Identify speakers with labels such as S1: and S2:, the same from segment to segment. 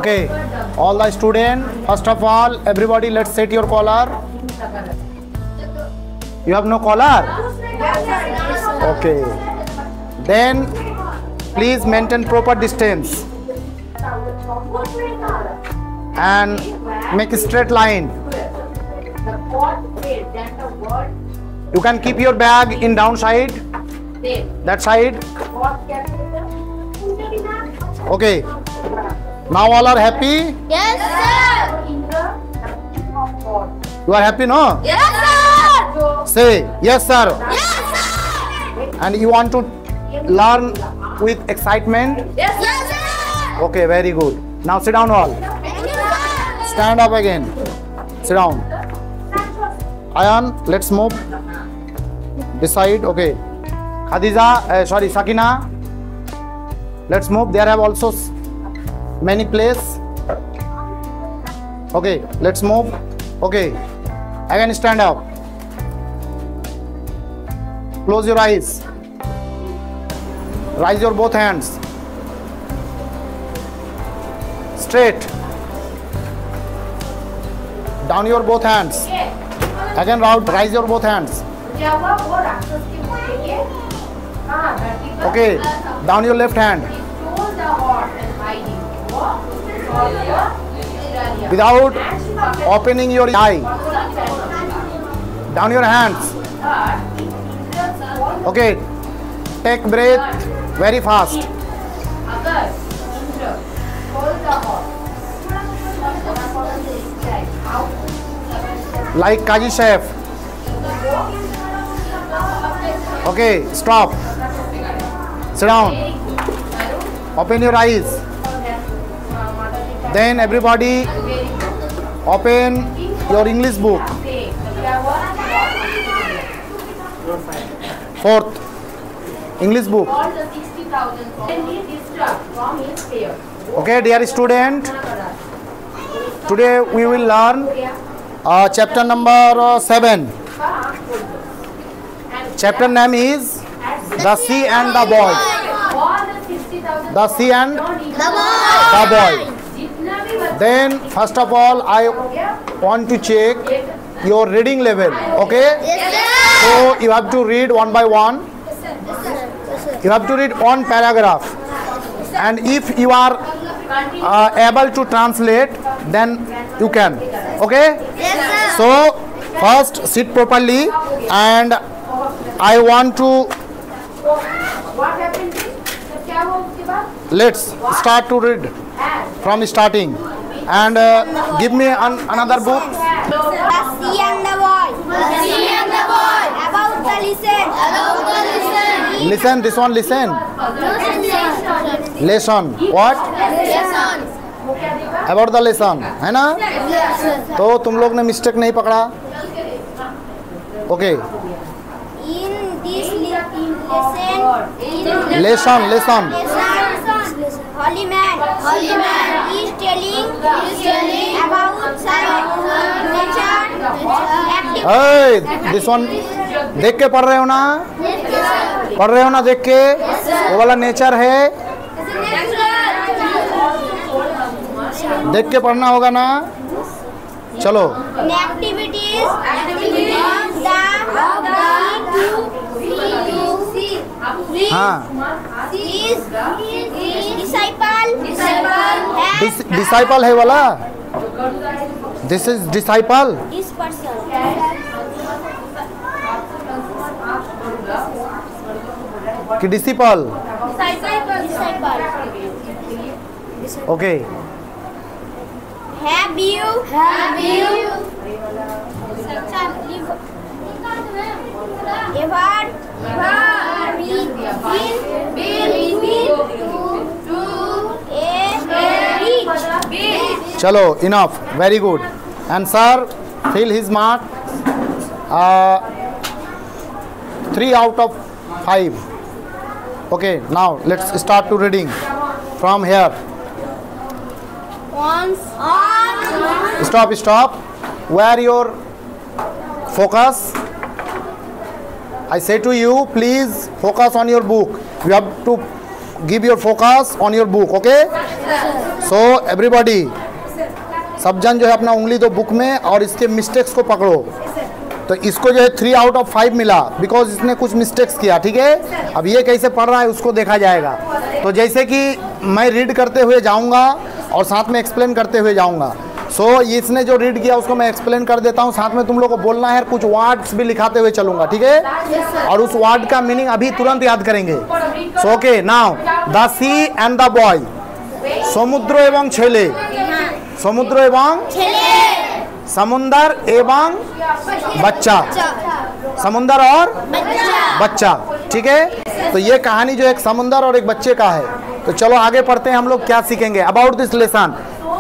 S1: Okay, all the students, first of all, everybody, let's set your collar. You have no collar? Okay. Then, please maintain proper distance and make a straight line. You can keep your bag in downside, that side. Okay. Now all are happy?
S2: Yes, sir.
S1: You are happy, no?
S2: Yes, sir.
S1: Say, yes, sir.
S2: Yes, sir.
S1: And you want to learn with excitement?
S2: Yes, sir.
S1: Okay, very good. Now sit down all.
S2: Thank you, sir.
S1: Stand up again. Sit down. Ayan, let's move. This side, okay. Khadija, sorry, Sakina. Let's move. There have also many places. Okay, let's move. Okay. Again, stand up. Close your eyes. Raise your both hands. Straight. Down your both hands. Again, rise your both hands. Okay, down your left hand. Without opening your eye. Down your hands. Okay, take breath very fast. Like Kaji Chef. Okay, stop. Sit down. Open your eyes. Then everybody open your English book. Fourth English book. Okay, dear student, today we will learn chapter number 7. Chapter name is The Sea and the Boy. The Sea and the Boy. Then first of all, I want to check your reading level. Okay? So you have to read one by one. You have to read one paragraph. And if you are able to translate, then you can. Okay? So first sit properly, and I want to let's start to read from starting, and give me another book.
S2: The Sea and the Boy. The Sea and the Boy. About the listen. About the listen.
S1: Listen, this one, listen. Lesson. What?
S2: Lesson.
S1: About the lesson, है ना? तो तुम लोग ने mistake नहीं पकड़ा? Okay.
S2: In this
S1: Lesson.
S2: Holy man is telling about nature.
S1: Hey, this one देख के पढ़ रहे हो ना? पढ़ रहे हो ना देख के? वो वाला नेचर है, देख के पढ़ना होगा ना? चलो.
S2: Activities
S1: हाँ. Disciple है वाला. This is disciple.
S2: This person.
S1: कि disciple.
S2: Disciple.
S1: Okay.
S2: Have you ever
S1: चलो, enough. Very good. And sir, fill his mark. 3 out of 5. Okay, now let's start to reading from here. Stop. Where your focus? I say to you, please focus on your book. You have to give your focus on your book, okay. So everybody, सब जन जो है अपना उंगली दो book में और इसके मिस्टेक्स को पकड़ो। तो इसको जो है 3 आउट ऑफ 5 मिला बिकॉज इसने कुछ मिस्टेक्स किया, ठीक है। अब ये कैसे पढ़ रहा है उसको देखा जाएगा। तो जैसे कि मैं रीड करते हुए जाऊंगा और साथ में एक्सप्लेन करते हुए जाऊंगा। सो इसने जो रीड किया उसको मैं एक्सप्लेन कर देता हूँ, साथ में तुम लोग को बोलना है, कुछ वर्ड्स भी लिखाते हुए चलूंगा, ठीक है। और उस वर्ड का मीनिंग अभी तुरंत याद करेंगे। So okay, now the sea and the boy, समुद्र एवं छेले, समुद्र एवं समुंदर एवं बच्चा, समुंदर और बच्चा, ठीक है। तो ये कहानी जो एक समुंदर और एक बच्चे का है। तो चलो आगे पढ़ते हैं, हम लोग क्या सीखेंगे अबाउट दिस लेसन।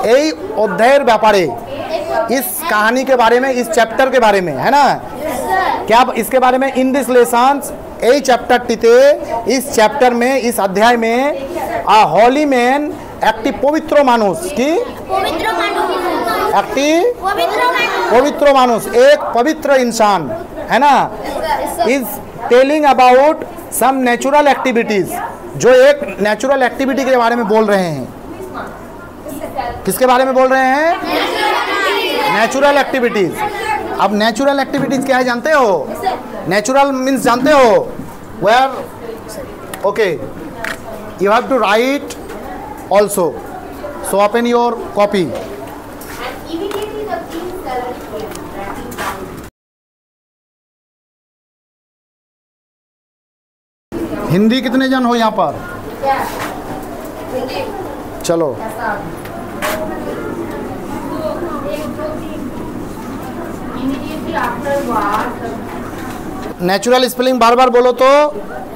S1: এই অধ্যায়ের ব্যাপারে, इस कहानी के बारे में, इस चैप्टर के बारे में, है ना, क्या इसके बारे में। इन दिस लेसन्स, এই চ্যাপ্টারটিতে, इस चैप्टर में, इस अध्याय में, আ হলি ম্যান, একটি পবিত্র মানুষ, কি একটি পবিত্র মানুষ, एक पवित्र इंसान, है ना, is telling about some natural activities, जो एक नेचुरल एक्टिविटी के बारे में बोल रहे हैं। किसके बारे में बोल रहे हैं? Natural activities. अब नेचुरल एक्टिविटीज क्या है जानते हो? नेचुरल मीन्स जानते हो where, okay, you have to write also. So open your copy. Hindi कितने जन हो यहाँ पर? चलो, नेचुरल स्पेलिंग बार बार बोलो तो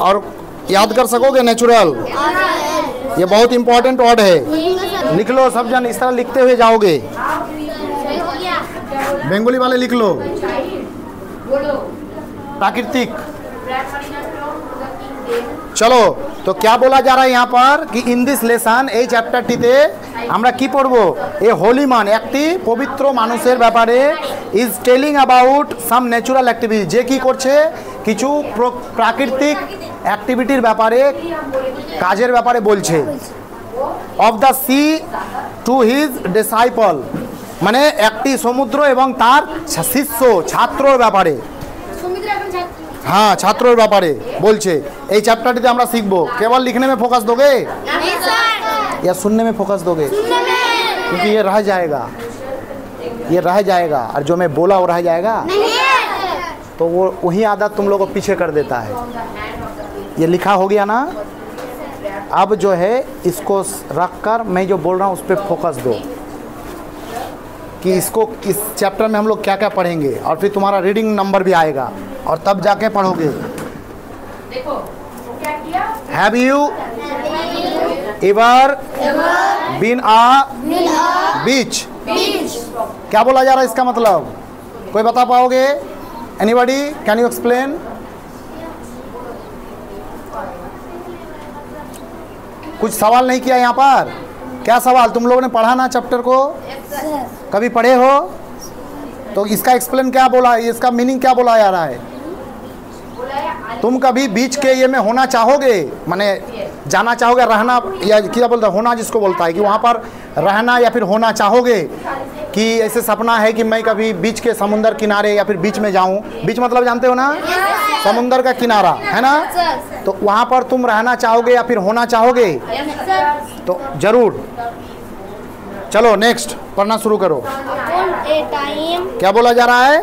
S1: और याद कर सकोगे। नेचुरल ये बहुत इंपॉर्टेंट वर्ड है, लिख लो सब जन, इस तरह लिखते हुए जाओगे। बंगाली वाले लिख लो, प्राकृतिक। चलो, तो क्या बोला जा रहा है यहाँ पर कि इन दिस लेसन, এই চ্যাপ্টারটিতে আমরা কি পড়বো? এ হোলি ম্যান, একটি পবিত্র মানুষের ব্যাপারে, is telling about some natural activity, যে কি করছে কিছু প্রাকৃতিক অ্যাক্টিভিটির ব্যাপারে, কাজের ব্যাপারে বলছে। Of the sea to his disciple, মানে একটি সমুদ্র এবং তার শিষ্য ছাত্রর ব্যাপারে, हाँ छात्रों ব্যাপারে বলছে। এই চ্যাপ্টারটিতে আমরা শিখবো। केवल लिखने में फोकस दोगे या सुनने में फोकस दोगे? क्योंकि ये रह जाएगा, ये रह जाएगा, और जो मैं बोला वो रह जाएगा, तो वो वही आदत तुम लोग को पीछे कर देता है। ये लिखा हो गया ना, अब जो है इसको रख कर मैं जो बोल रहा हूँ उस पर फोकस दो कि इसको, इस चैप्टर में हम लोग क्या क्या पढ़ेंगे, और फिर तुम्हारा रीडिंग नंबर भी आएगा और तब जाके पढ़ोगे। देखो क्या किया? Have you ever been a beach? क्या बोला जा रहा है इसका मतलब? कोई बता पाओगे? Anybody? Can you explain? कुछ सवाल नहीं किया यहाँ पर? क्या सवाल? तुम लोगों ने पढ़ा ना चैप्टर को? कभी पढ़े हो? तो इसका एक्सप्लेन क्या बोला, इसका मीनिंग क्या बोला जा रहा है? तुम कभी बीच के ये में होना चाहोगे, माने जाना चाहोगे, रहना, या क्या बोलता है, होना जिसको बोलता है, कि वहाँ पर रहना या फिर होना चाहोगे, कि ऐसे सपना है कि मैं कभी बीच के समुंदर किनारे या फिर बीच में जाऊँ। बीच मतलब जानते हो ना, समुंदर का किनारा, है ना, तो वहाँ पर तुम रहना चाहोगे या फिर होना चाहोगे? तो जरूर। चलो नेक्स्ट पढ़ना शुरू करो। क्या बोला जा रहा है?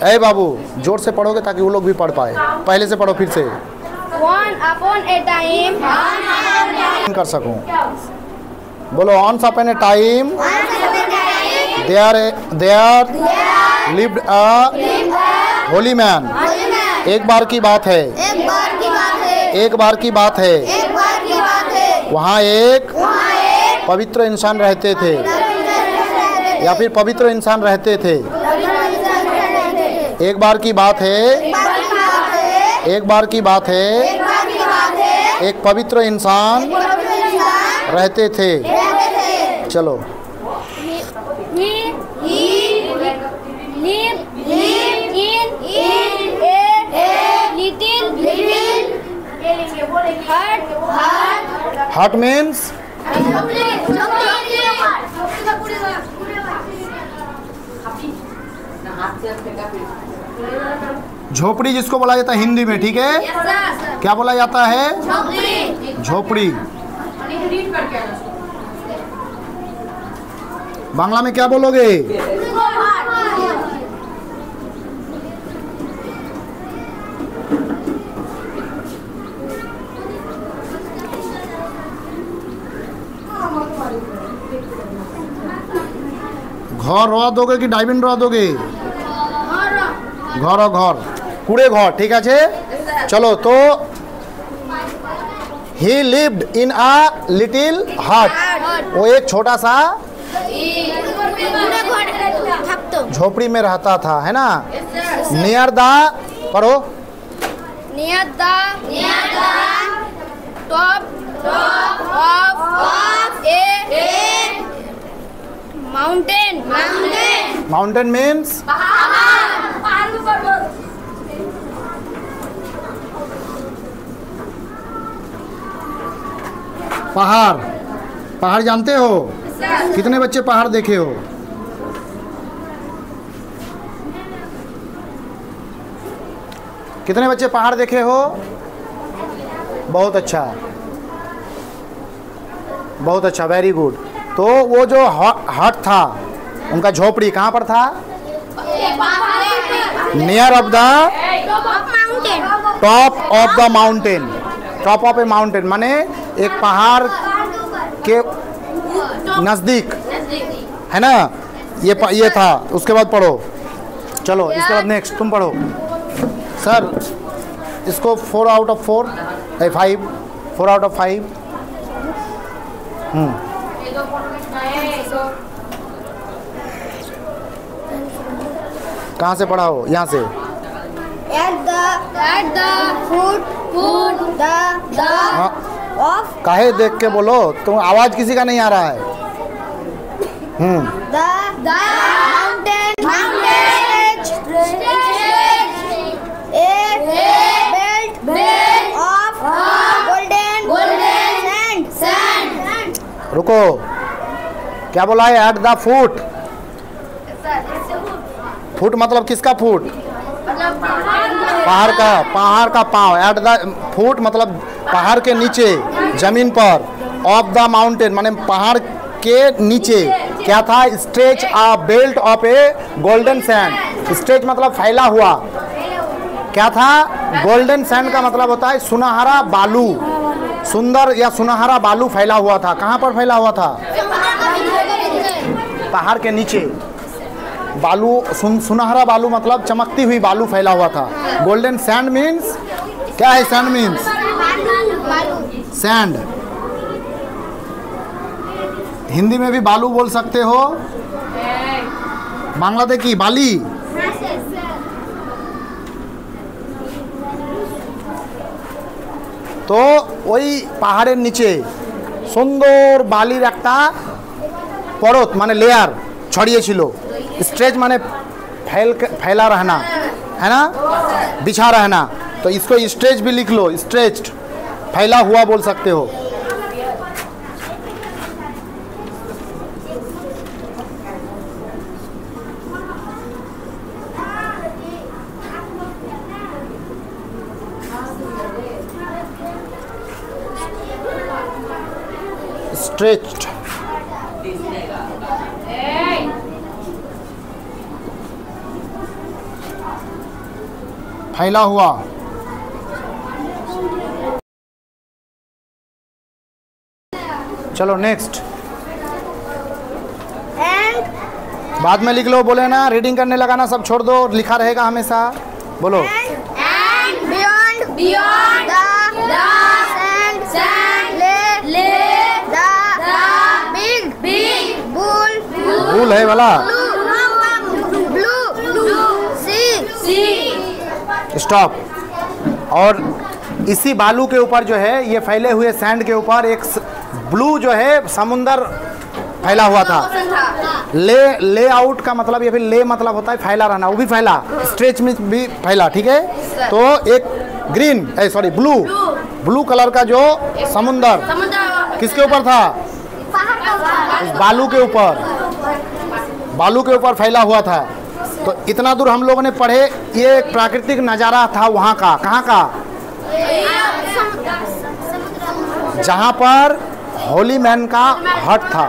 S1: ए बाबू जोर से पढ़ोगे ताकि वो लोग भी पढ़ पाए। पहले से पढ़ो, फिर से कर सकूं। बोलो, once upon a time there lived a holy man। एक बार की बात है, एक बार की बात है, वहाँ एक पवित्र इंसान रहते थे, या फिर पवित्र इंसान रहते थे। एक बार की बात है, एक बार की बात है, एक पवित्र इंसान रहते थे। चलो, हट मीन्स झोपड़ी जिसको बोला जाता है हिंदी में, ठीक है? क्या बोला जाता है? झोपड़ी। बांग्ला में क्या बोलोगे? घर रा दोगे कि डाइबिन रा दोगे? घर घर कूड़े घर, ठीक है। चलो तो ही लिव्ड इन अ लिटिल हट, वो एक छोटा सा झोपड़ी में रहता था, है ना। नियर द, पढ़ो।
S2: Near the top of A mountain.
S1: Mountain means पहाड़। पहाड़ जानते हो? कितने बच्चे पहाड़ देखे हो? कितने बच्चे पहाड़ देखे हो? बहुत अच्छा, बहुत अच्छा, वेरी गुड। तो वो जो हट था, उनका झोपड़ी कहाँ पर था? Near of the top of the mountain. Top of A mountain माने एक पहाड़ के नज़दीक, है ना। ये था। उसके बाद पढ़ो। चलो इसके बाद नेक्स्ट तुम पढ़ो। सर इसको 4 आउट ऑफ 4 5 4 आउट ऑफ 5। कहाँ से पढ़ा हो? यहाँ से।
S2: At the foot of
S1: काहे देख के बोलो, तुम आवाज किसी का नहीं आ रहा है।
S2: the mountain a belt of golden sand।
S1: रुको, क्या बोला है? At the foot. फुट मतलब किसका फुट? पहाड़ का पाँव। एट द फुट मतलब पहाड़ के नीचे, जमीन पर। ऑफ द माउंटेन माने पहाड़ के नीचे क्या था? Stretch a belt of A golden sand. Stretch मतलब फैला हुआ। क्या था? गोल्डन सैंड का मतलब होता है सुनहरा बालू। सुंदर या सुनहरा बालू फैला हुआ था। कहाँ पर फैला हुआ था? पहाड़ के नीचे बालू। सुनहरा बालू मतलब चमकती हुई बालू फैला हुआ था। गोल्डन सैंड मीन्स क्या है? Sand means sand. हिंदी में भी बालू बोल सकते हो। बांग्लादेश की बाली। तो ওই পাহাড়ের নিচে সুন্দর বালির একটা পরত মানে লেয়ার ছড়িয়েছিল। स्ट्रेच माने फैला रहना, है ना, बिछा रहना। तो इसको स्ट्रेच भी लिख लो। स्ट्रेच्ड फैला हुआ बोल सकते हो। स्ट्रेच्ड फैला हुआ। चलो नेक्स्ट। बाद में लिख लो, बोले ना रीडिंग करने लगाना, सब छोड़ दो, लिखा रहेगा हमेशा। बोलो।
S2: And beyond the sand lay the big bull
S1: है वाला
S2: blue sea।
S1: स्टॉप। और इसी बालू के ऊपर जो है, ये फैले हुए सैंड के ऊपर एक ब्लू जो है समुंदर फैला हुआ था। ले आउट का मतलब, या फिर ले मतलब होता है फैला रहना, वो भी फैला, स्ट्रेच में भी फैला, ठीक है। तो एक ग्रीन ब्लू कलर का जो समुंदर किसके ऊपर था? उस बालू के ऊपर, बालू के ऊपर फैला हुआ था। तो इतना दूर हम लोगों ने पढ़े, ये एक प्राकृतिक नज़ारा था वहाँ का। कहाँ का? जहाँ पर होली मैन का हट था,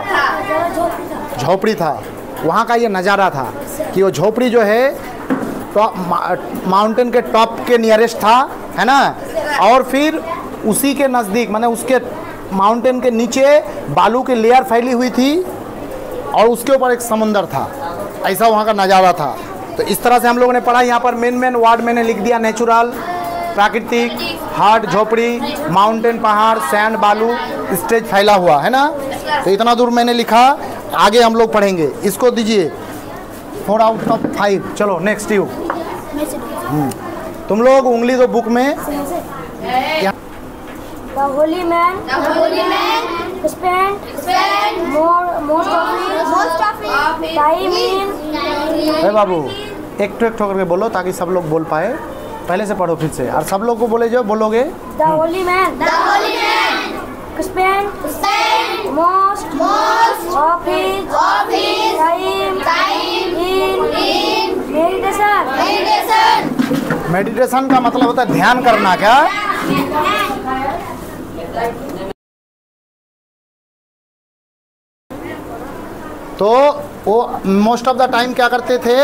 S1: झोपड़ी था, वहाँ का ये नज़ारा था कि वो झोपड़ी जो है टॉप माउंटेन के टॉप के नियरेस्ट था, है ना। और फिर उसी के नज़दीक, माने उसके माउंटेन के नीचे बालू की लेयर फैली हुई थी और उसके ऊपर एक समुंदर था। ऐसा वहाँ का नज़ारा था। तो इस तरह से हम लोगों ने पढ़ा। यहाँ पर मेन वर्ड मैंने लिख दिया, नेचुरल, प्राकृतिक, हट, झोपड़ी, माउंटेन, पहाड़, सैंड, बालू, स्टेज फैला हुआ, है ना। तो इतना दूर मैंने लिखा, आगे हम लोग पढ़ेंगे। इसको दीजिए 4 आउट ऑफ 5। चलो नेक्स्ट यू। तुम लोग उंगली दो बुक में।
S2: The holy man spent most of his time in।
S1: बाबू एक ठो करके बोलो ताकि सब लोग बोल पाए। पहले से पढ़ो फिर से, और सब लोग को बोले जो बोलोगे।
S2: The holy man spent most of his time in meditation।
S1: Meditation का मतलब होता है ध्यान करना। क्या? तो वो मोस्ट ऑफ द टाइम क्या करते थे?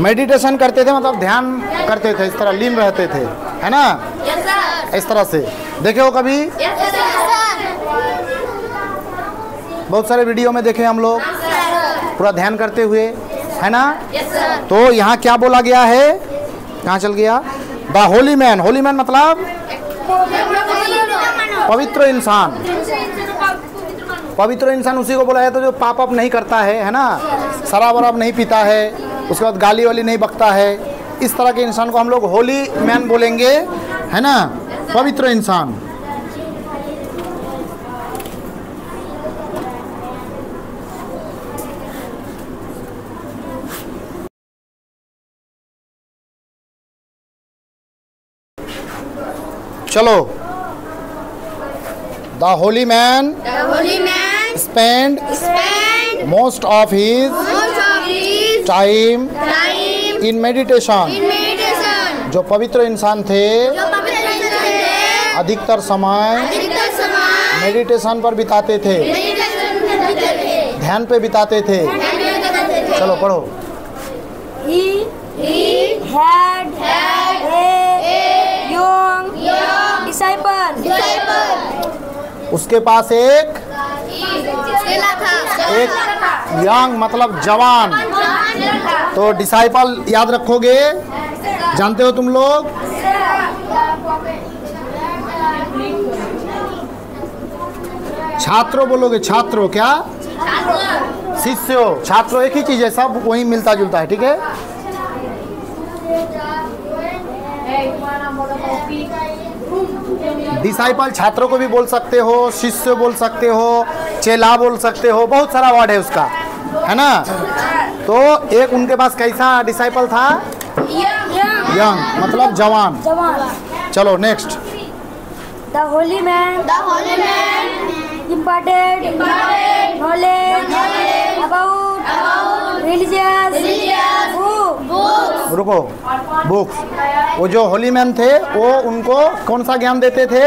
S1: मेडिटेशन करते थे, मतलब ध्यान करते थे, इस तरह लीन रहते थे, है ना। इस तरह से देखे हो कभी? बहुत सारे वीडियो में देखे हम लोग, पूरा ध्यान करते हुए, है ना। तो यहाँ क्या बोला गया है? कहाँ चल गया? The holy man. Holi man मतलब पवित्र इंसान। पवित्र इंसान उसी को बोला जाता है जो पाप अप नहीं करता है ना। शराब वराब नहीं पीता है, उसके बाद गाली वाली नहीं बकता है। इस तरह के इंसान को हम लोग होली मैन बोलेंगे, है ना, पवित्र इंसान। चलो, the holy man spent most of his time in meditation। जो पवित्र इंसान थे अधिकतर समय मेडिटेशन पर बिताते थे, ध्यान पे बिताते थे। चलो पढ़ो।
S2: He had a young disciple।
S1: उसके पास एक यंग मतलब जवान। तो डिसाइपल याद रखोगे, जानते हो तुम लोग। छात्रों बोलोगे, छात्रों क्या? शिष्यों। छात्रों एक ही चीज है, सब वही मिलता जुलता है, ठीक है। डिसाइपल छात्रों को भी बोल सकते हो, शिष्य बोल सकते हो, चेला बोल सकते हो, बहुत सारा वर्ड है उसका, है ना। तो एक उनके पास कैसा डिसाइपल था? यंग मतलब जवान। चलो next.
S2: The holy man imparted knowledge about religious books।
S1: रुको, बुक्स। वो जो होली मैन थे वो उनको कौन सा ज्ञान देते थे?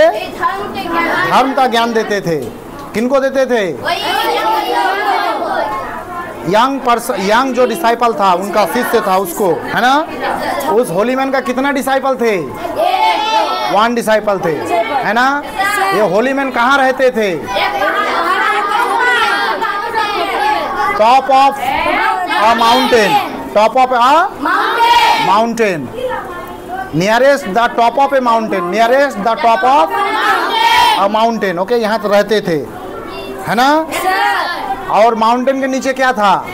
S1: धर्म का ज्ञान देते थे। किनको देते थे? यंग जो डिसाइपल था, उनका शिष्य था उसको, है ना। उस होली मैन का कितना डिसाइपल थे? 1 डिसाइपल थे, है ना। ये होली मैन कहाँ रहते थे? Top of a mountain. Top of a mountain, nearest the top of A mountain, nearest the top of a mountain. Okay, यहाँ तो रहते थे, है ना। और माउंटेन के नीचे क्या था?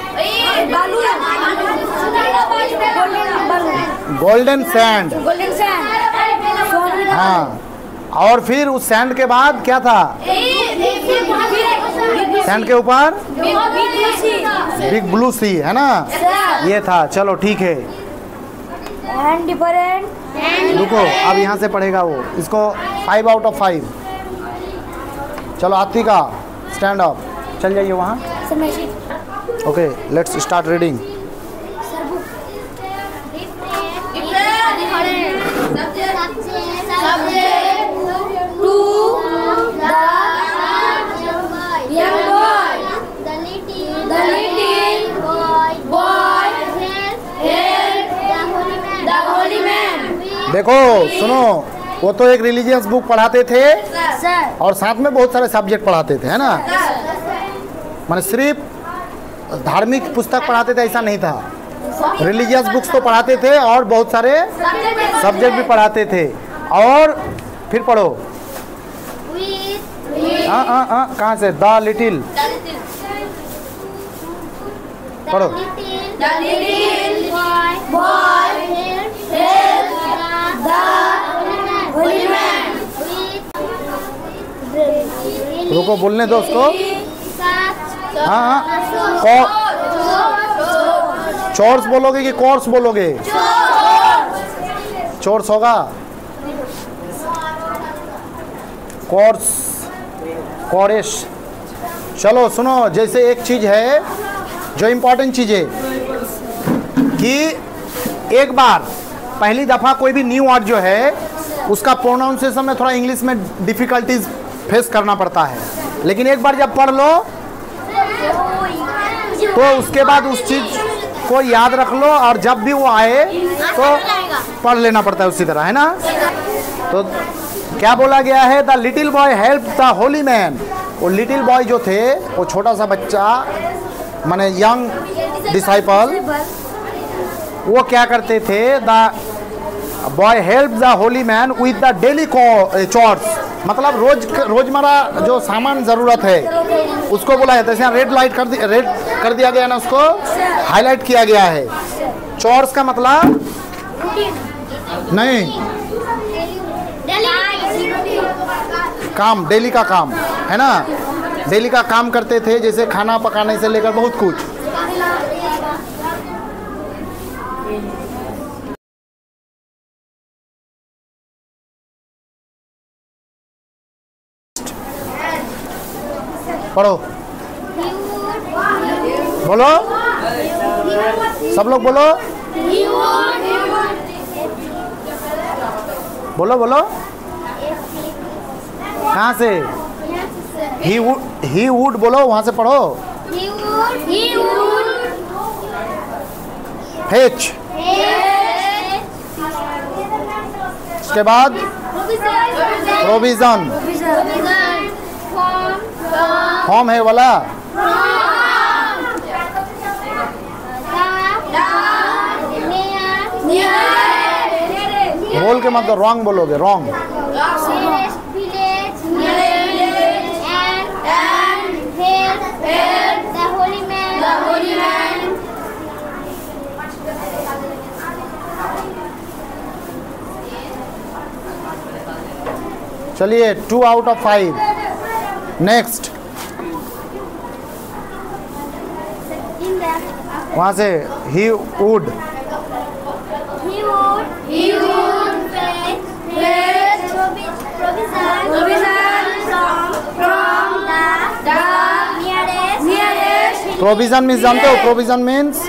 S1: Golden sand. हाँ, और फिर उस सैंड के बाद क्या था? सैंड के ऊपर बिग ब्लू सी, है ना, ये था। चलो ठीक है।
S2: different
S1: रुको, अब यहाँ से पढ़ेगा वो। इसको 5 आउट ऑफ 5। चलो आतिका स्टैंड अप, चल जाइए वहाँ। Okay let's start reading. देखो सुनो, वो तो एक रिलीजियस बुक पढ़ाते थे और साथ में बहुत सारे सब्जेक्ट पढ़ाते थे, है ना। माने सिर्फ धार्मिक पुस्तक पढ़ाते थे ऐसा नहीं था, रिलीजियस बुक्स तो पढ़ाते थे और बहुत सारे सब्जेक्ट भी पढ़ाते थे। और फिर पढ़ो, कहाँ से? द लिटिल पढ़ो। रुको बोलने दो उसको। हाँ चोर्स बोलोगे कि कोर्स बोलोगे? चोर्स होगा, कोर्स कोरेश। चलो सुनो, जैसे एक चीज है जो इम्पोर्टेंट चीज है कि एक बार पहली दफा कोई भी न्यू वर्ड जो है उसका प्रोनाउंसिएशन में थोड़ा इंग्लिश में डिफिकल्टीज फेस करना पड़ता है, लेकिन एक बार जब पढ़ लो तो उसके बाद उस चीज को याद रख लो और जब भी वो आए तो पढ़ लेना पड़ता है उसी तरह, है ना। तो क्या बोला गया है? The little boy help the holy man. वो लिटिल बॉय जो थे, वो छोटा सा बच्चा माने यंग डिसाइपल, वो क्या करते थे? The boy help the holy man with the daily chores, मतलब रोजमर्रा जो सामान जरूरत है उसको बोला जाता है। रेड कर दिया गया ना, उसको हाईलाइट किया गया है। चोर्स का मतलब नहीं, काम, डेली का काम, है ना। डेली का काम करते थे, जैसे खाना पकाने से लेकर बहुत कुछ। पढ़ो, बोलो, सब लोग बोलो, बोलो बोलो। कहाँ से? ही वुड बोलो, वहां से पढ़ो। फेच, उसके बाद प्रोविजन, फॉर्म है वाला, बोल के मतलब रॉन्ग बोलोगे, रॉन्ग। चलिए 2 out of 5। नेक्स्ट वहां से ही वुड, प्रोविजन मीन्स जानते हो? प्रोविजन मीन्स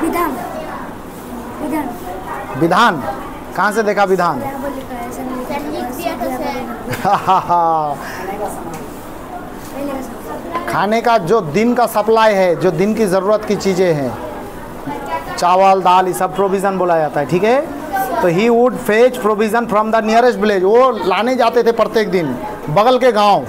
S2: विधान।
S1: विधान कहाँ से देखा विधान? खाने का जो दिन का सप्लाई है, जो दिन की ज़रूरत की चीज़ें हैं, चावल दाल, ये सब प्रोविज़न बोला जाता है, ठीक है। तो he would fetch provision from the nearest village, वो लाने जाते थे प्रत्येक दिन बगल के गांव।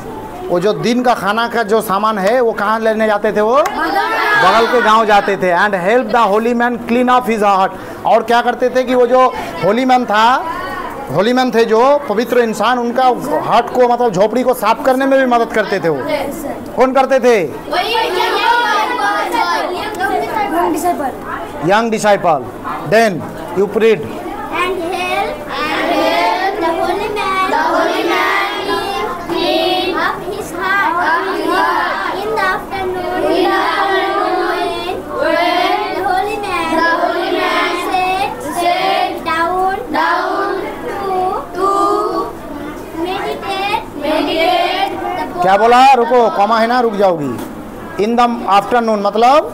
S1: वो जो दिन का खाना का जो सामान है वो कहाँ लेने जाते थे? वो बगल के गांव जाते थे। And help the holy man clean up his heart, और क्या करते थे कि वो जो होली मैन थे जो पवित्र इंसान, उनका हार्ट को मतलब झोपड़ी को साफ करने में भी मदद करते थे। वो कौन करते थे? Young disciple. देन यू प्रीड, क्या बोला? रुको, कॉमा है ना, रुक जाओगी। इन द आफ्टरनून मतलब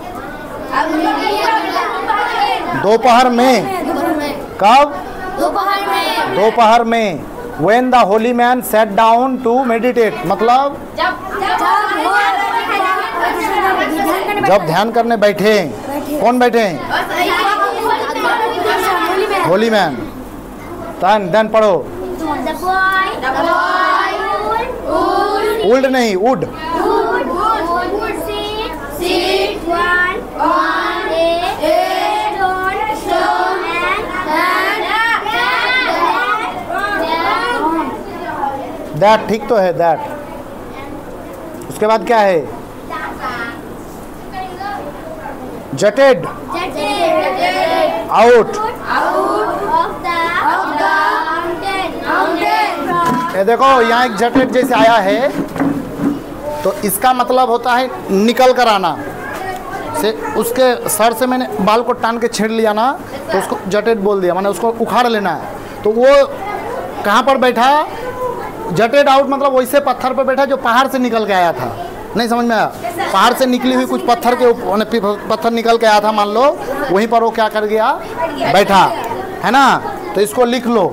S1: दोपहर में। कब? दोपहर में। When the holy man sat down to meditate मतलब जब ध्यान करने बैठे। कौन बैठे? होली मैन। देन पढ़ो। उल्ड नहीं, उड। दैट ठीक तो है, दैट। उसके बाद क्या है? जटेड आउट। ये देखो यहाँ एक जटेड जैसे आया है, तो इसका मतलब होता है निकल कर आना। से उसके सर से मैंने बाल को टान के छेड़ लिया ना, तो उसको जटेड बोल दिया, मैंने उसको उखाड़ लेना है। तो वो कहाँ पर बैठा? जटेड आउट मतलब वैसे पत्थर पर बैठा जो पहाड़ से निकल के आया था। नहीं समझ में आया? पहाड़ से निकली हुई कुछ पत्थर के पत्थर निकल के आया था, मान लो, वहीं पर वो क्या कर गया? बैठा है ना। तो इसको लिख लो।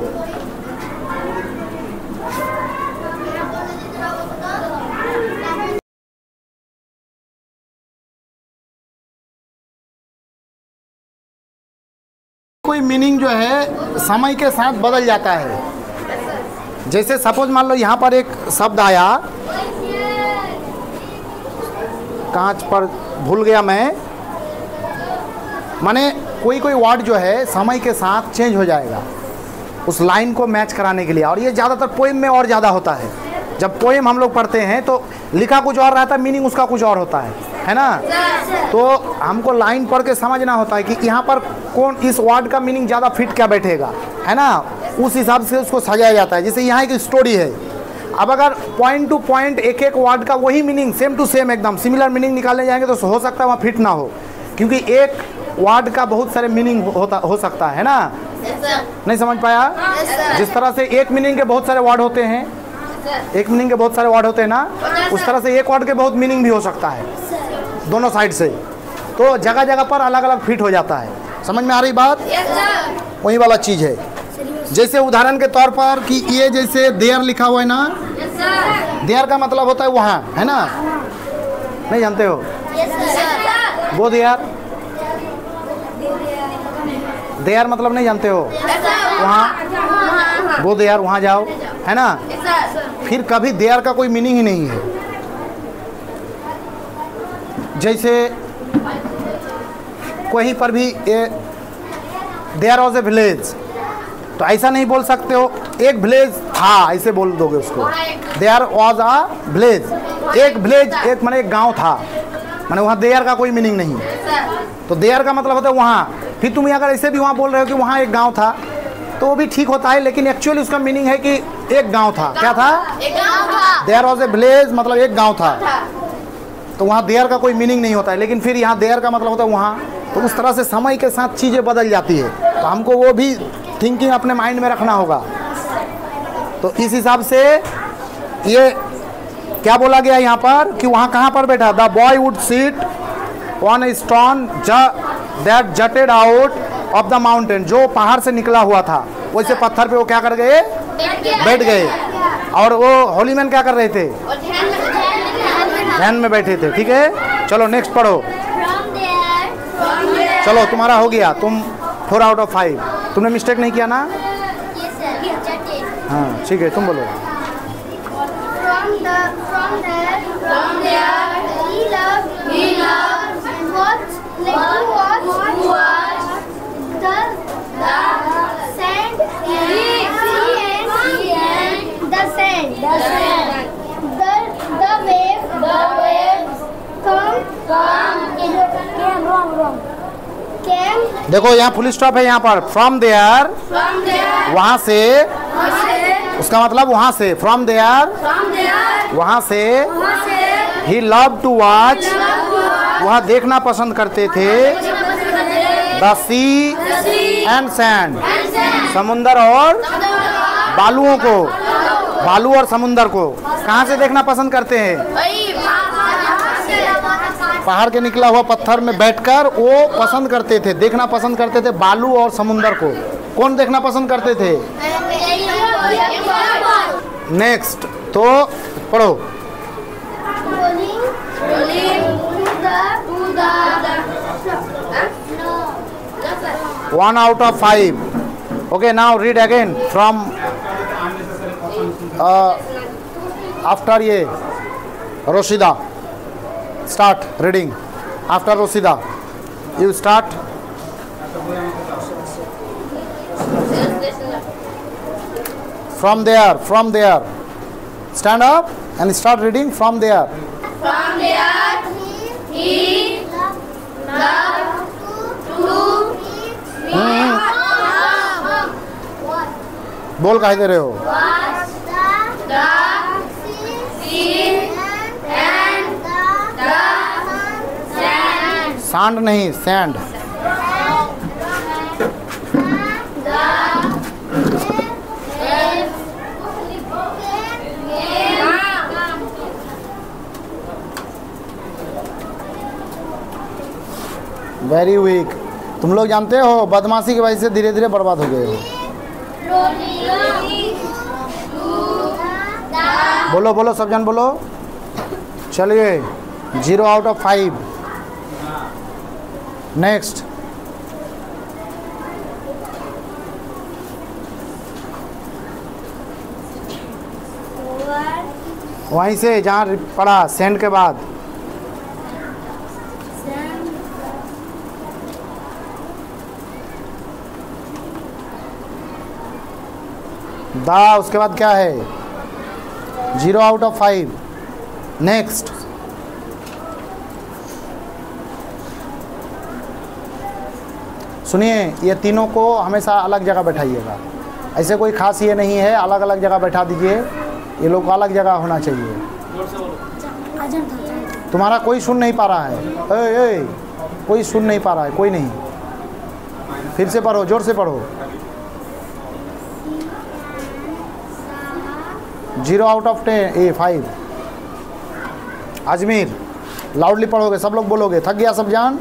S1: कोई मीनिंग जो है समय के साथ बदल जाता है। जैसे सपोज मान लो यहाँ पर एक शब्द आया, कांच पर भूल गया मैं, माने कोई कोई वर्ड जो है समय के साथ चेंज हो जाएगा उस लाइन को मैच कराने के लिए। और ये ज़्यादातर पोएम में और ज़्यादा होता है। जब पोएम हम लोग पढ़ते हैं तो लिखा कुछ और रहता है, मीनिंग उसका कुछ और होता है ना। तो हमको लाइन पढ़ के समझना होता है कि यहाँ पर कौन इस वर्ड का मीनिंग ज़्यादा फिट क्या बैठेगा, है ना। उस हिसाब से उसको सजाया जाता है। जैसे यहाँ एक स्टोरी है, अब अगर पॉइंट टू पॉइंट एक एक वर्ड का वही मीनिंग सेम टू सेम एकदम सिमिलर मीनिंग निकालने जाएंगे तो हो सकता है वहाँ फिट ना हो, क्योंकि एक वर्ड का बहुत सारे मीनिंग हो सकता है ना। नहीं समझ पाया? जिस तरह से एक मीनिंग के बहुत सारे वर्ड होते हैं, एक मीनिंग के बहुत सारे वर्ड होते हैं ना, उस तरह से एक वर्ड के बहुत मीनिंग भी हो सकता है दोनों साइड से। तो जगह जगह पर अलग अलग फिट हो जाता है। समझ में आ रही बात? वही वाला चीज़ है। जैसे उदाहरण के तौर पर कि ये जैसे देयर लिखा हुआ है ना, देयर का मतलब होता है वहाँ, है ना। नहीं जानते हो? Go there. देयर मतलब नहीं जानते हो? वहाँ, गो देयर, वहाँ जाओ, है ना। फिर कभी देयर का कोई मीनिंग ही नहीं है। जैसे कहीं पर भी देयर वॉज ए विलेज, तो ऐसा नहीं बोल सकते हो एक विलेज था, ऐसे बोल दोगे उसको। देयर वॉज अ विलेज, एक विलेज, एक माने एक गांव था, माने वहाँ देयर का कोई मीनिंग नहीं। तो देयर का मतलब होता है वहाँ। फिर तुम अगर ऐसे भी वहाँ बोल रहे हो कि वहाँ एक गांव था, तो वो भी ठीक होता है, लेकिन एक्चुअली उसका मीनिंग है कि एक गांव था। क्या था? देयर वॉज ए विलेज मतलब एक गांव था। तो वहाँ देयर का कोई मीनिंग नहीं होता है, लेकिन फिर यहाँ देयर का मतलब होता है वहाँ। तो उस तरह से समय के साथ चीज़ें बदल जाती है, तो हमको वो भी थिंकिंग अपने माइंड में रखना होगा। तो इस हिसाब से ये क्या बोला गया यहाँ पर कि वहाँ कहाँ पर बैठा? The boy would seat on a stone that jutted out of the mountain, जो पहाड़ से निकला हुआ था वैसे पत्थर पे वो क्या कर गए? बैठ गए। और वो होली मैन क्या कर रहे थे? ध्यान में बैठे थे। ठीक है, चलो नेक्स्ट पढ़ो। चलो तुम्हारा हो गया, तुम 4 आउट ऑफ 5। तुमने मिस्टेक नहीं किया ना? हाँ ठीक है, तुम बोलो। देखो यहाँ फुल स्टॉप है, यहाँ पर फ्रॉम देयर, वहाँ से, उसका मतलब वहाँ से, फ्रॉम देयर, वहाँ से, ही लव टू वॉच, वह देखना पसंद करते थे, द सी एंड सैंड, समुंदर और बालुओं को, बालू और समुंदर को कहाँ से देखना पसंद करते हैं? पहाड़ के निकला हुआ पत्थर में बैठकर वो पसंद करते थे, देखना पसंद करते थे बालू और समुंदर को। कौन देखना पसंद करते थे? नेक्स्ट तो पढ़ो। 1 out of 5. Okay, now read again from after ये Roshida. Start reading after Roshida. You start. From there. Stand up and start reading from there.
S2: From there, he loved to
S1: बोल काहे दे रहे हो?
S2: watch the sea and the sand.
S1: सांड नहीं, sand. Very weak. तुम लोग जानते हो बदमाशी की वजह से धीरे धीरे बर्बाद हो गए हो। बोलो बोलो सब जन बोलो। चलिए 0 out of 5। नेक्स्ट वहीं से जहाँ पढ़ा सेंड के बाद दा, उसके बाद क्या है? 0 out of 5। नेक्स्ट सुनिए, ये तीनों को हमेशा अलग जगह बैठाइएगा। ऐसे कोई खास ये नहीं है, अलग अलग जगह बैठा दीजिए। ये लोग को अलग जगह होना चाहिए। तुम्हारा कोई सुन नहीं पा रहा है। ए, कोई सुन नहीं पा रहा है, कोई नहीं। फिर से पढ़ो, जोर से पढ़ो। 0 out of 5। अजमीर लाउडली पढ़ोगे, सब लोग बोलोगे। थक गया सब जान?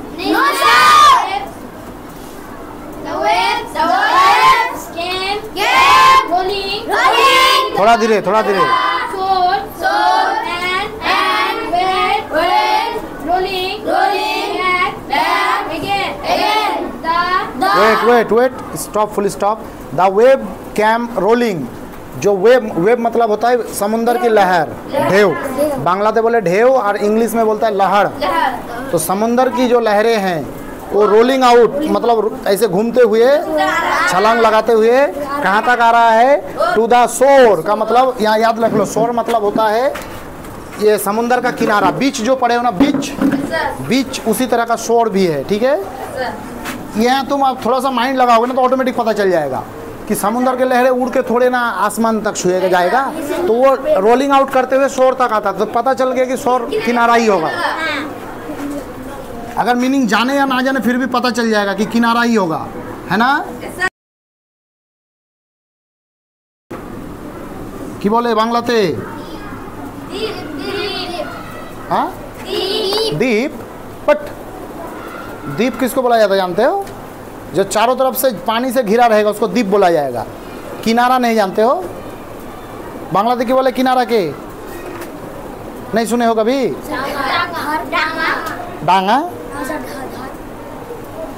S1: थोड़ा धीरे, थोड़ा धीरे। Wait, stop, full stop. The wave came rolling. जो वेव मतलब होता है समुंदर की लहर, ढेव। बांग्ला में बोले ढेव और इंग्लिश में बोलता है लहर। तो समुंदर की जो लहरें हैं वो रोलिंग आउट मतलब ऐसे घूमते हुए, छलांग लगाते हुए कहाँ तक आ रहा है? टू द शोर का मतलब यहाँ याद रख लो, शोर मतलब होता है ये समुंदर का किनारा। बीच जो पड़े हो ना, बीच उसी तरह का शोर भी है। ठीक है, यहाँ तुम आप थोड़ा सा माइंड लगाओगे ना तो ऑटोमेटिक पता चल जाएगा कि समुंदर के लहरें उड़ के थोड़े ना आसमान तक छुएगा जाएगा, तो वो रोलिंग आउट करते हुए शोर तक आता, तो पता चल गया कि शोर किनारा ही होगा। अगर मीनिंग जाने या ना जाने फिर भी पता चल जाएगा कि किनारा ही होगा, है ना? कि बोले बांग्लाते? हाँ, दीप। बट दीप किसको बोला जाता है जानते हो? जो चारों तरफ से पानी से घिरा रहेगा उसको दीप बोला जाएगा। किनारा नहीं जानते हो? बांग्लादेश की बोले किनारा के नहीं सुने हो कभी? डांगा,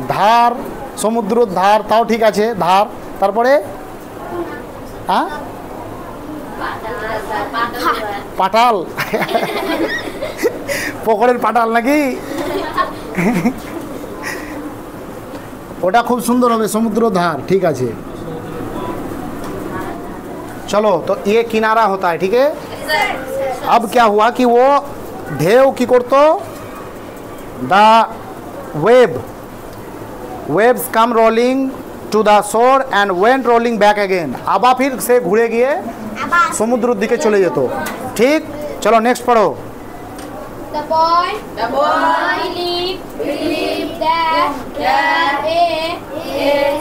S1: धार, समुद्र धार, ताओ ठीक আছে धार। তারপরে পাটাল, পুকুরের পাটাল নাকি? ওটা খুব সুন্দর হবে, সমুদ্র ধার। ঠিক আছে, चलो तो ये किनारा होता है। ठीक है, अब क्या हुआ कि वो ढेव की करतो the waves come rolling to the shore and went rolling back again। आबा फिर से घुरे गए समुद्र दिखे चले जेतो। ठीक, चलो नेक्स्ट पढ़ो।
S2: The boy believed that a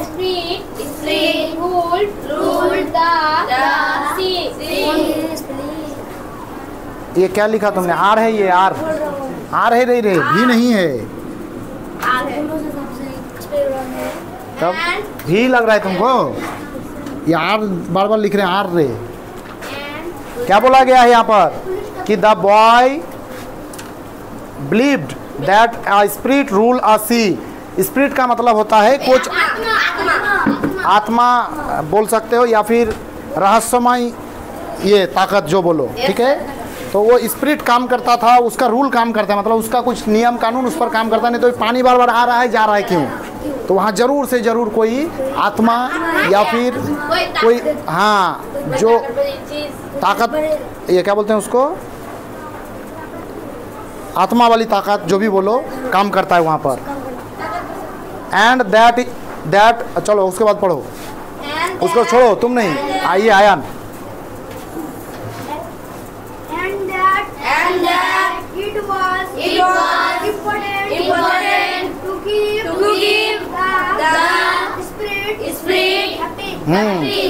S2: spirit ruled the sea.
S1: ये क्या लिखा तुमने? आर है ये, आर है रे रे, भी नहीं है। तब भी लग रहा है तुमको? ये आर बार बार लिख रहे हैं, आर रे। क्या बोला गया है यहाँ पर कि the boy believed that a spirit rule a sea. Spirit का मतलब होता है कुछ आत्मा बोल सकते हो, या फिर रहस्यमय ये ताकत जो बोलो, ठीक है। तो वो स्पिरिट काम करता था, उसका रूल काम करता है, मतलब उसका कुछ नियम कानून उस पर काम करता। नहीं तो पानी बार बार आ रहा है जा रहा है क्यों? तो वहाँ जरूर से जरूर कोई आत्मा या फिर कोई हाँ जो ताकत, ये क्या बोलते हैं उसको, आत्मा वाली ताकत जो भी बोलो, काम करता है वहाँ पर। एंड दैट चलो उसके बाद पढ़ो, उसको छोड़ो तुम नहीं, आइए आयान।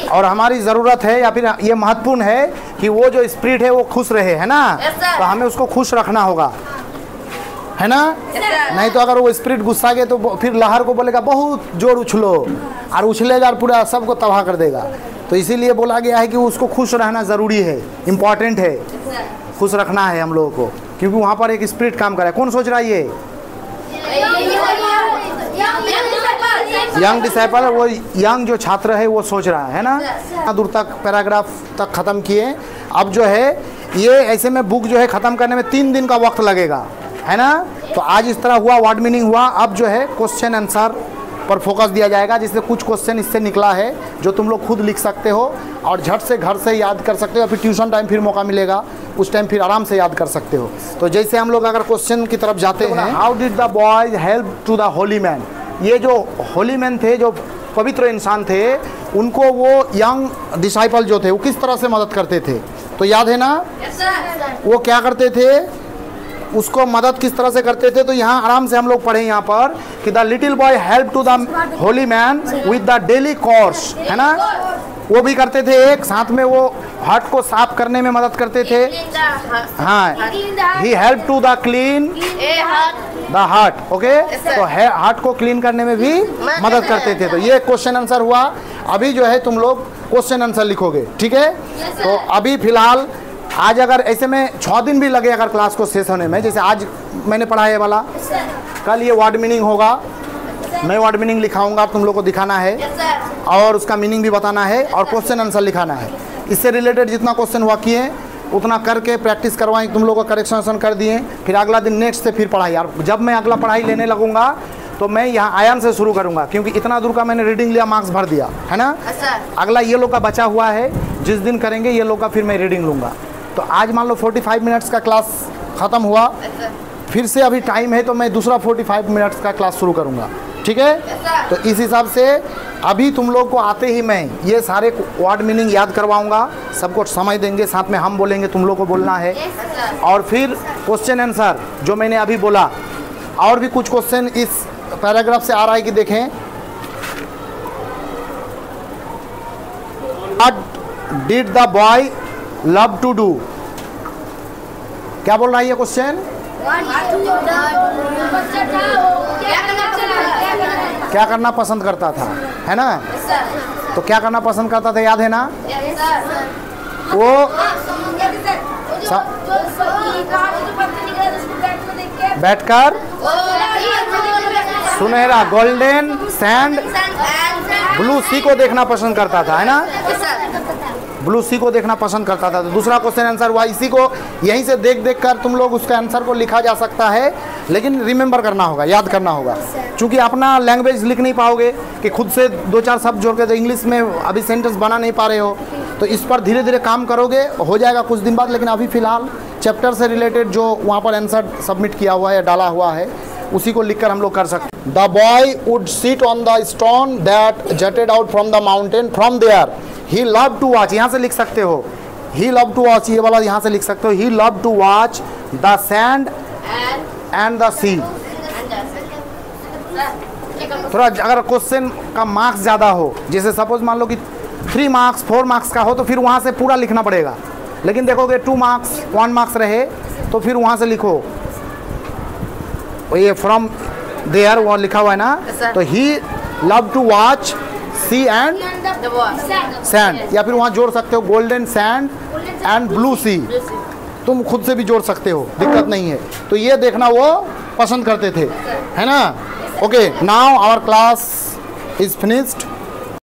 S1: और हमारी ज़रूरत है या फिर ये महत्वपूर्ण है कि वो जो स्पिरिट है वो खुश रहे, है ना। तो हमें उसको खुश रखना होगा, है ना। नहीं तो अगर वो स्पिरिट गुस्सा गए तो फिर लहर को बोलेगा बहुत जोर उछलो, और उछलेगा और पूरा सबको तबाह कर देगा। तो इसीलिए बोला गया है कि उसको खुश रहना ज़रूरी है, इम्पॉर्टेंट है, खुश रखना है हम लोगों को, क्योंकि वहाँ पर एक स्पिरिट काम कर रहा है। कौन सोच रहा है ये? यंग डिसाइपल, वो यंग जो छात्र है वो सोच रहा है ना। दूर तक पैराग्राफ तक ख़त्म किए। अब जो है ये ऐसे में बुक जो है ख़त्म करने में 3 दिन का वक्त लगेगा, है ना। तो आज इस तरह हुआ, वर्ड मीनिंग हुआ। अब जो है क्वेश्चन आंसर पर फोकस दिया जाएगा, जिससे कुछ क्वेश्चन इससे निकला है जो तुम लोग खुद लिख सकते हो और झट से घर से याद कर सकते हो, या फिर ट्यूशन टाइम फिर मौका मिलेगा उस टाइम फिर आराम से याद कर सकते हो। तो जैसे हम लोग अगर क्वेश्चन की तरफ जाते हैं, how did the boy help to the holy man. ये जो होली मैन थे, जो पवित्र इंसान थे, उनको वो यंग डिसाइपल जो थे वो किस तरह से मदद करते थे? तो याद है ना? वो क्या करते थे, उसको मदद किस तरह से करते थे? तो यहाँ आराम से हम लोग पढ़े यहाँ पर कि the little boy help to the holy man with the daily course, है ना। वो भी करते थे, एक साथ में वो हार्ट को साफ करने में मदद करते थे। हाँ, he help to the clean the heart, okay. तो हार्ट को क्लीन करने में भी मदद करते थे। तो ये क्वेश्चन आंसर हुआ। अभी जो है तुम लोग क्वेश्चन आंसर लिखोगे, ठीक है। तो अभी फिलहाल आज अगर ऐसे में 6 दिन भी लगे अगर क्लास को शेष होने में, जैसे आज मैंने पढ़ा ये वाला, कल ये वर्ड मीनिंग होगा, मैं वर्ड मीनिंग लिखाऊंगा, तुम लोग को दिखाना है और उसका मीनिंग भी बताना है और क्वेश्चन आंसर लिखाना है। इससे रिलेटेड जितना क्वेश्चन हुआ किए उतना करके प्रैक्टिस करवाएं, तुम लोगों को करेक्शन कर दिए। फिर अगला दिन नेक्स्ट से फिर पढ़ाई। और जब मैं अगला पढ़ाई लेने लगूंगा तो मैं यहाँ आयान से शुरू करूँगा, क्योंकि इतना दूर का मैंने रीडिंग लिया, मार्क्स भर दिया, है ना। अगला ये लोग का बचा हुआ है, जिस दिन करेंगे ये लोग का फिर मैं रीडिंग लूँगा। तो आज मान लो 45 मिनट्स का क्लास ख़त्म हुआ, फिर से अभी टाइम है तो मैं दूसरा 45 मिनट्स का क्लास शुरू करूँगा, ठीक है। तो इस हिसाब से अभी तुम लोग को आते ही मैं ये सारे वर्ड मीनिंग याद करवाऊंगा, सबको समय देंगे, साथ में हम बोलेंगे, तुम लोग को बोलना है। और फिर क्वेश्चन आंसर जो मैंने अभी बोला, और भी कुछ क्वेश्चन इस पैराग्राफ से आ रहा है कि देखें, what did the boy love to do. क्या बोल रहा है ये क्वेश्चन? क्या करना पसंद करता था, है ना। तो क्या करना पसंद करता था, याद है ना? वो बैठकर सुनहरा गोल्डन सैंड ब्लू सी को देखना पसंद करता था, है ना। ब्लू सी को देखना पसंद करता था। तो दूसरा क्वेश्चन आंसर हुआ। इसी को यहीं से देख देख कर तुम लोग उसका आंसर को लिखा जा सकता है, लेकिन रिमेंबर करना होगा, याद करना होगा, क्योंकि अपना लैंग्वेज लिख नहीं पाओगे कि खुद से 2-4 शब्द जोड़ के, तो इंग्लिश में अभी सेंटेंस बना नहीं पा रहे हो। तो इस पर धीरे धीरे काम करोगे, हो जाएगा कुछ दिन बाद। लेकिन अभी फ़िलहाल चैप्टर से रिलेटेड जो वहाँ पर आंसर सबमिट किया हुआ है या डाला हुआ है, उसी को लिखकर हम लोग कर सकते हैं। The boy would sit on the stone that jutted out from the mountain from there he love to watch. यहाँ से लिख सकते हो ही लव टू वॉच, ये वाला यहाँ से लिख सकते हो he love to watch the sand and the sea. थोड़ा अगर क्वेश्चन का मार्क्स ज़्यादा हो, जैसे सपोज मान लो कि 3 मार्क्स 4 मार्क्स का हो, तो फिर वहाँ से पूरा लिखना पड़ेगा। लेकिन देखोगे 2 मार्क्स 1 मार्क्स रहे तो फिर वहाँ से लिखो ये फ्रॉम देयर वो लिखा हुआ है ना, तो he love to watch sea and sand, या फिर वहाँ जोड़ सकते हो golden sand and blue sea, तुम खुद से भी जोड़ सकते हो, दिक्कत नहीं है। तो ये देखना वो पसंद करते थे, है ना। Okay, now our class is finished.